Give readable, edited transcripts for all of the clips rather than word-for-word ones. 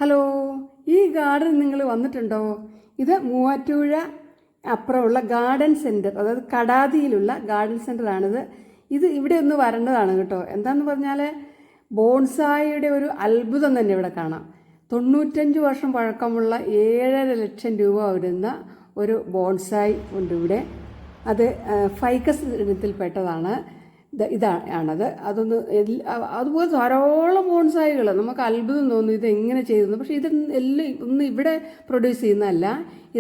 Hello, ഈ garden നിങ്ങൾ വന്നിട്ടുണ്ടോ? ഇത് മൂവാറ്റുപുഴ അപ്പുറമുള്ള ഗാർഡൻ സെൻറ്റർ, അതായത് കടാതിയിലുള്ള ഗാർഡൻ സെൻ്ററാണിത്. ഇത് ഇവിടെ ഒന്ന് വരേണ്ടതാണ് കേട്ടോ. എന്താന്ന് പറഞ്ഞാൽ ബോൺസായിയുടെ ഒരു അത്ഭുതം തന്നെ ഇവിടെ കാണാം. 95 വർഷം പഴക്കമുള്ള 7.5 ലക്ഷം രൂപ വരുന്ന ഒരു ബോൺസായി ഉണ്ട് ഇവിടെ. അത് ഫൈക്കസ് ഇനത്തിൽപ്പെട്ടതാണ്. ഇതാണത്. അതുപോലെ ധാരാളം ബോൺസായികൾ. നമുക്ക് അത്ഭുതം തോന്നും ഇത് എങ്ങനെ ചെയ്തെന്ന്. പക്ഷേ ഇത് എല്ലാം ഒന്നും ഇവിടെ പ്രൊഡ്യൂസ് ചെയ്യുന്നതല്ല.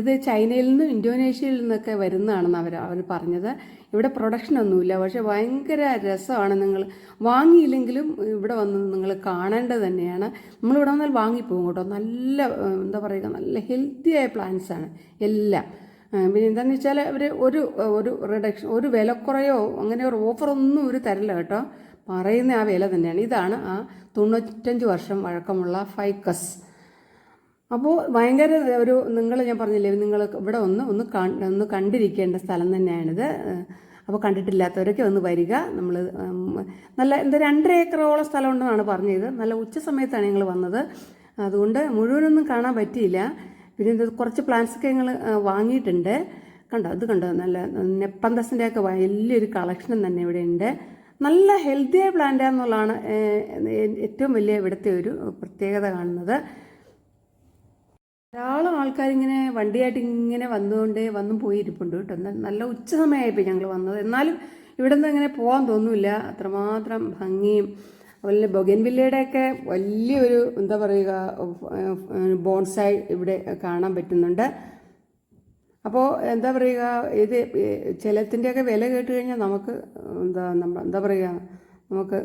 ഇത് ചൈനയിൽ നിന്നും ഇന്തോനേഷ്യയിൽ നിന്നൊക്കെ വരുന്നതാണെന്ന് അവർ പറഞ്ഞത്. ഇവിടെ പ്രൊഡക്ഷനൊന്നുമില്ല, പക്ഷേ ഭയങ്കര രസമാണ്. നിങ്ങൾ വാങ്ങിയില്ലെങ്കിലും ഇവിടെ വന്ന് നിങ്ങൾ കാണേണ്ടത് തന്നെയാണ്. നമ്മളിവിടെ വന്നാൽ വാങ്ങിപ്പോകും കേട്ടോ. നല്ല എന്താ പറയുക, നല്ല ഹെൽത്തിയായ പ്ലാന്റ്സാണ് എല്ലാം. പിന്നെ എന്താണെന്ന് വെച്ചാൽ അവർ ഒരു റിഡക്ഷൻ, ഒരു വിലക്കുറയോ അങ്ങനെ ഒരു ഓഫറൊന്നും ഇവർ തരില്ല കേട്ടോ. പറയുന്ന ആ വില തന്നെയാണ്. ഇതാണ് ആ 95 വർഷം വഴക്കമുള്ള ഫൈക്കസ്. അപ്പോൾ ഭയങ്കര ഞാൻ പറഞ്ഞില്ലേ, നിങ്ങൾ ഇവിടെ ഒന്ന് കണ്ടിരിക്കേണ്ട സ്ഥലം തന്നെയാണിത്. അപ്പോൾ കണ്ടിട്ടില്ലാത്തവരൊക്കെ ഒന്ന് വരിക. നമ്മൾ നല്ല 2.5 ഏക്കറോളം സ്ഥലമുണ്ടെന്നാണ് പറഞ്ഞത്. നല്ല ഉച്ച സമയത്താണ് ഞങ്ങൾ വന്നത്, അതുകൊണ്ട് മുഴുവനൊന്നും കാണാൻ പറ്റിയില്ല. പിന്നെ കുറച്ച് പ്ലാന്റ്സൊക്കെ ഞങ്ങൾ വാങ്ങിയിട്ടുണ്ട്. കണ്ടോ നല്ല നെപ്പന്തസിൻ്റെയൊക്കെ വലിയൊരു കളക്ഷൻ തന്നെ ഇവിടെ ഉണ്ട്. നല്ല ഹെൽത്തിയായ പ്ലാന്റാന്നുള്ളതാണ് ഏറ്റവും വലിയ ഇവിടുത്തെ ഒരു പ്രത്യേകത കാണുന്നത്. ധാരാളം ആൾക്കാരിങ്ങനെ വണ്ടിയായിട്ട് ഇങ്ങനെ വന്നും പോയി ഇരിപ്പുണ്ട് കേട്ടോ. നല്ല ഉച്ച സമയമായിപ്പോൾ ഞങ്ങൾ വന്നത്. എന്നാലും ഇവിടെ നിന്ന് ഇങ്ങനെ പോകാൻ തോന്നില്ല, അത്രമാത്രം ഭംഗിയും. അതുപോലെ ബൊഗൻവില്ലയുടെയൊക്കെ വലിയൊരു എന്താ പറയുക ബോൺസായി ഇവിടെ കാണാൻ പറ്റുന്നുണ്ട്. അപ്പോൾ എന്താ പറയുക, ഇത് ചിലത്തിൻ്റെയൊക്കെ വില കേട്ട് കഴിഞ്ഞാൽ നമുക്ക് എന്താ പറയുക, നമുക്ക്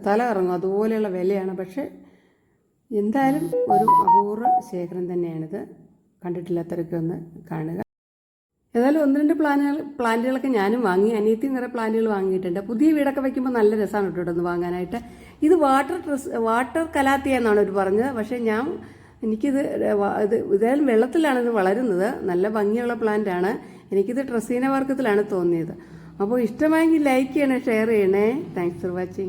തല കറങ്ങും, അതുപോലെയുള്ള വിലയാണ്. പക്ഷേ എന്തായാലും ഒരു അപൂർവ ശേഖരം തന്നെയാണിത്. കണ്ടിട്ടില്ലാത്തവരൊക്കെ ഒന്ന് കാണുക. ഏതായാലും 1-2 പ്ലാന്റുകളൊക്കെ ഞാനും വാങ്ങി. അനിയത്തി നിറയെ പ്ലാന്റുകൾ വാങ്ങിയിട്ടുണ്ട്. പുതിയ വീടൊക്കെ വയ്ക്കുമ്പോൾ നല്ല രസമാണ് കേട്ടോ ഒന്ന് വാങ്ങാനായിട്ട്. ഇത് വാട്ടർ കലാത്തിയ എന്നാണ് അവർ പറഞ്ഞത്. പക്ഷേ ഇതായാലും വെള്ളത്തിലാണ് ഇത് വളരുന്നത്. നല്ല ഭംഗിയുള്ള പ്ലാന്റാണ്. എനിക്കിത് ട്രസീന വർഗത്തിലാണ് തോന്നിയത്. അപ്പോൾ ഇഷ്ടമായെങ്കിൽ ലൈക്ക് ചെയ്യണേ, ഷെയർ ചെയ്യണേ. Thanks for watching.